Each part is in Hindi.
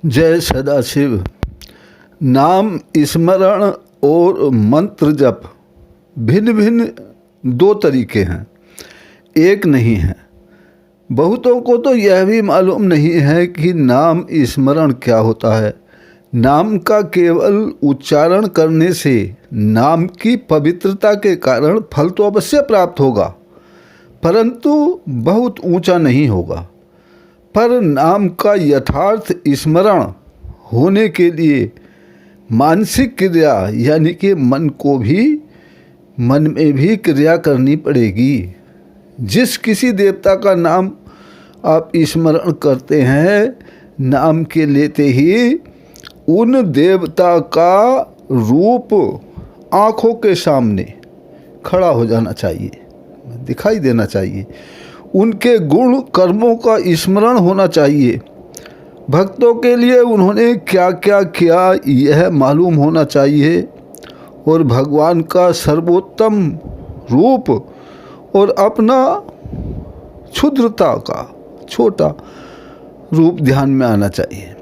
जय सदाशिव। नाम स्मरण और मंत्र जप भिन्न भिन्न दो तरीके हैं, एक नहीं है। बहुतों को तो यह भी मालूम नहीं है कि नाम स्मरण क्या होता है। नाम का केवल उच्चारण करने से नाम की पवित्रता के कारण फल तो अवश्य प्राप्त होगा, परंतु बहुत ऊंचा नहीं होगा। पर नाम का यथार्थ स्मरण होने के लिए मानसिक क्रिया यानी कि मन में भी क्रिया करनी पड़ेगी। जिस किसी देवता का नाम आप स्मरण करते हैं, नाम के लेते ही उन देवता का रूप आँखों के सामने खड़ा हो जाना चाहिए, दिखाई देना चाहिए। उनके गुण कर्मों का स्मरण होना चाहिए। भक्तों के लिए उन्होंने क्या क्या किया यह मालूम होना चाहिए, और भगवान का सर्वोत्तम रूप और अपना क्षुद्रता का छोटा रूप ध्यान में आना चाहिए,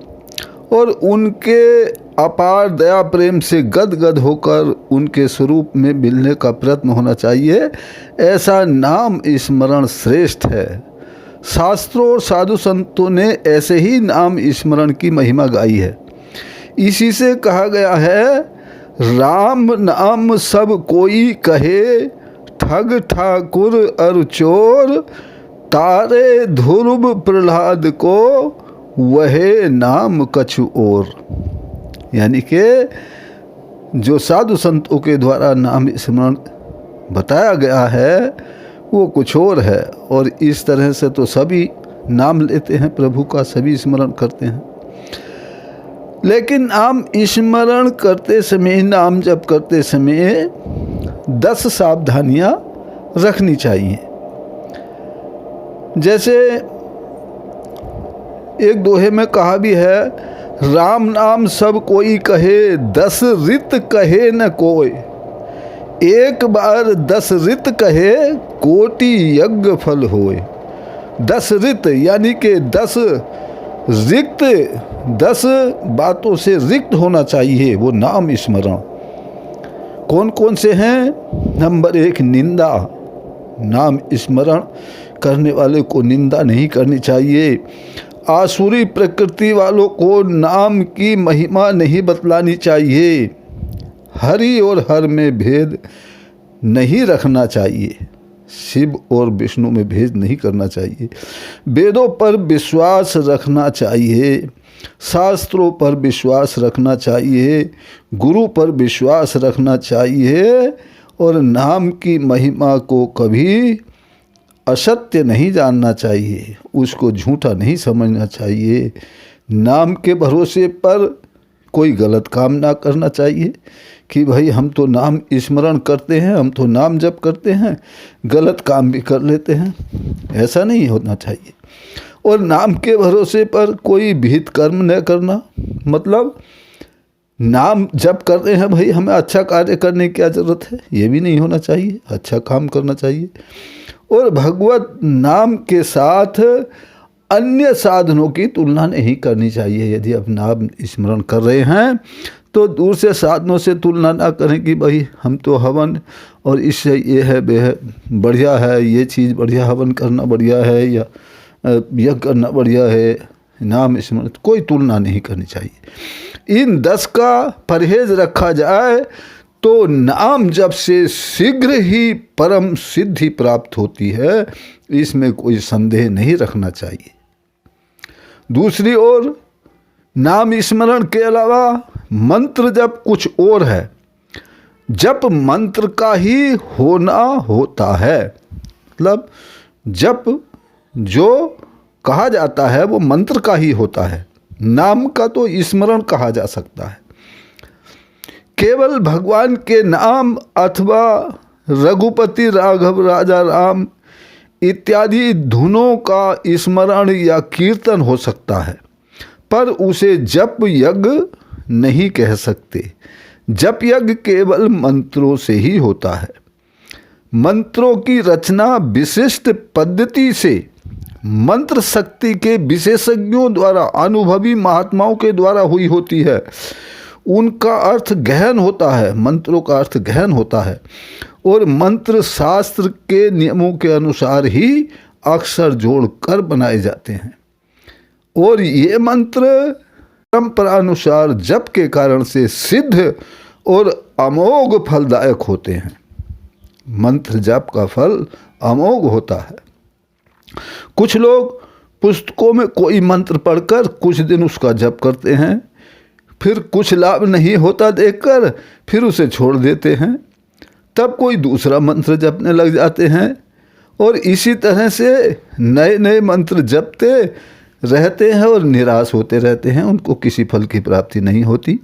और उनके अपार दया प्रेम से गदगद होकर उनके स्वरूप में मिलने का प्रयत्न होना चाहिए। ऐसा नाम स्मरण श्रेष्ठ है। शास्त्रों और साधु संतों ने ऐसे ही नाम स्मरण की महिमा गाई है। इसी से कहा गया है, राम नाम सब कोई कहे, ठग ठाकुर और चोर, तारे ध्रुव प्रहलाद को वह नाम कछु और। यानी कि जो साधु संतों के द्वारा नाम स्मरण बताया गया है वो कुछ और है, और इस तरह से तो सभी नाम लेते हैं प्रभु का, सभी स्मरण करते हैं। लेकिन नाम स्मरण करते समय, नाम जप करते समय 10 सावधानियां रखनी चाहिए। जैसे एक दोहे में कहा भी है, राम नाम सब कोई कहे, 10 ऋत कहे न कोई। एक बार 10 ऋत कहे, कोटि यज्ञ फल होए। 10 ऋत यानी कि 10 बातों से रिक्त होना चाहिए वो नाम स्मरण। कौन कौन से हैं? नंबर 1, निंदा। नाम स्मरण करने वाले को निंदा नहीं करनी चाहिए। आसुरी प्रकृति वालों को नाम की महिमा नहीं बतलानी चाहिए। हरि और हर में भेद नहीं रखना चाहिए। शिव और विष्णु में भेद नहीं करना चाहिए। वेदों पर विश्वास रखना चाहिए। शास्त्रों पर विश्वास रखना चाहिए। गुरु पर विश्वास रखना चाहिए, और नाम की महिमा को कभी असत्य नहीं जानना चाहिए, उसको झूठा नहीं समझना चाहिए। नाम के भरोसे पर कोई गलत काम ना करना चाहिए कि भाई हम तो नाम स्मरण करते हैं, हम तो नाम जप करते हैं, गलत काम भी कर लेते हैं। ऐसा नहीं होना चाहिए। और नाम के भरोसे पर कोई विहित कर्म न करना, मतलब नाम जप कर रहे हैं भाई, हमें अच्छा कार्य करने की क्या ज़रूरत है, ये भी नहीं होना चाहिए। अच्छा काम करना चाहिए। और भगवत नाम के साथ अन्य साधनों की तुलना नहीं करनी चाहिए। यदि आप नाम स्मरण कर रहे हैं तो दूर से साधनों से तुलना ना करें कि भाई हम तो हवन और इससे ये है बढ़िया है, ये चीज़ बढ़िया, हवन करना बढ़िया है या यज्ञ करना बढ़िया है। नाम स्मरण कोई तुलना नहीं करनी चाहिए। इन 10 का परहेज रखा जाए तो नाम जप से शीघ्र ही परम सिद्धि प्राप्त होती है, इसमें कोई संदेह नहीं रखना चाहिए। दूसरी ओर नाम स्मरण के अलावा मंत्र जप कुछ और है। जप मंत्र का ही होना होता है, मतलब जप जो कहा जाता है वो मंत्र का ही होता है। नाम का तो स्मरण कहा जा सकता है। केवल भगवान के नाम अथवा रघुपति राघव राजा राम इत्यादि धुनों का स्मरण या कीर्तन हो सकता है, पर उसे जप यज्ञ नहीं कह सकते। जप यज्ञ केवल मंत्रों से ही होता है। मंत्रों की रचना विशिष्ट पद्धति से मंत्र शक्ति के विशेषज्ञों द्वारा, अनुभवी महात्माओं के द्वारा हुई होती है। उनका अर्थ गहन होता है, मंत्रों का अर्थ गहन होता है और मंत्र शास्त्र के नियमों के अनुसार ही अक्षर जोड़कर बनाए जाते हैं और ये मंत्र परंपरा अनुसार जप के कारण से सिद्ध और अमोघ फलदायक होते हैं। मंत्र जप का फल अमोघ होता है। कुछ लोग पुस्तकों में कोई मंत्र पढ़कर कुछ दिन उसका जप करते हैं, फिर कुछ लाभ नहीं होता देखकर फिर उसे छोड़ देते हैं, तब कोई दूसरा मंत्र जपने लग जाते हैं और इसी तरह से नए नए मंत्र जपते रहते हैं और निराश होते रहते हैं, उनको किसी फल की प्राप्ति नहीं होती।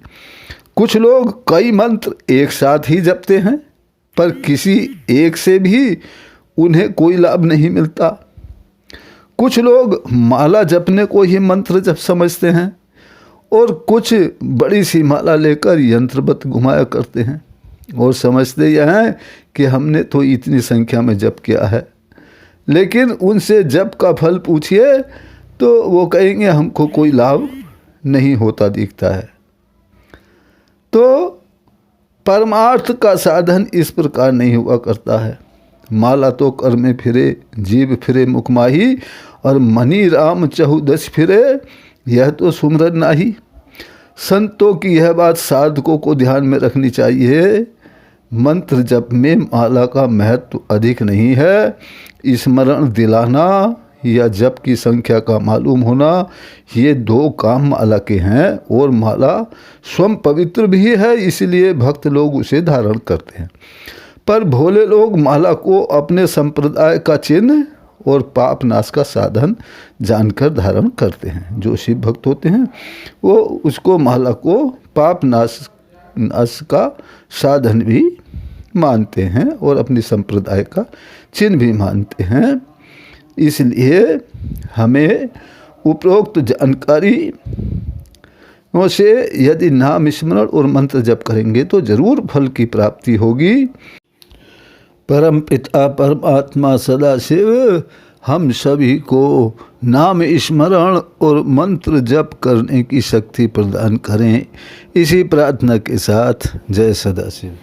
कुछ लोग कई मंत्र एक साथ ही जपते हैं पर किसी एक से भी उन्हें कोई लाभ नहीं मिलता। कुछ लोग माला जपने को ही मंत्र जप समझते हैं और कुछ बड़ी सी माला लेकर यंत्रवत घुमाया करते हैं और समझते यह हैं कि हमने तो इतनी संख्या में जप किया है, लेकिन उनसे जप का फल पूछिए तो वो कहेंगे हमको कोई लाभ नहीं होता दिखता है। तो परमार्थ का साधन इस प्रकार नहीं हुआ करता है। माला तो कर में फिरे, जीव फिरे मुखमाही, और मनी राम चहुदस फिरे, यह तो सुमरन नाही। संतों की यह बात साधकों को ध्यान में रखनी चाहिए। मंत्र जप में माला का महत्व अधिक नहीं है। स्मरण दिलाना या जप की संख्या का मालूम होना, ये दो काम माला के हैं और माला स्वयं पवित्र भी है, इसलिए भक्त लोग उसे धारण करते हैं। पर भोले लोग माला को अपने संप्रदाय का चिन्ह और पाप नाश का साधन जानकर धारण करते हैं। जो शिव भक्त होते हैं वो उसको माला को पाप नाश का साधन भी मानते हैं और अपनी संप्रदाय का चिन्ह भी मानते हैं। इसलिए हमें उपरोक्त जानकारी से यदि नाम स्मरण और मंत्र जप करेंगे तो जरूर फल की प्राप्ति होगी। परम पिता परमात्मा सदाशिव हम सभी को नाम स्मरण और मंत्र जप करने की शक्ति प्रदान करें। इसी प्रार्थना के साथ जय सदाशिव।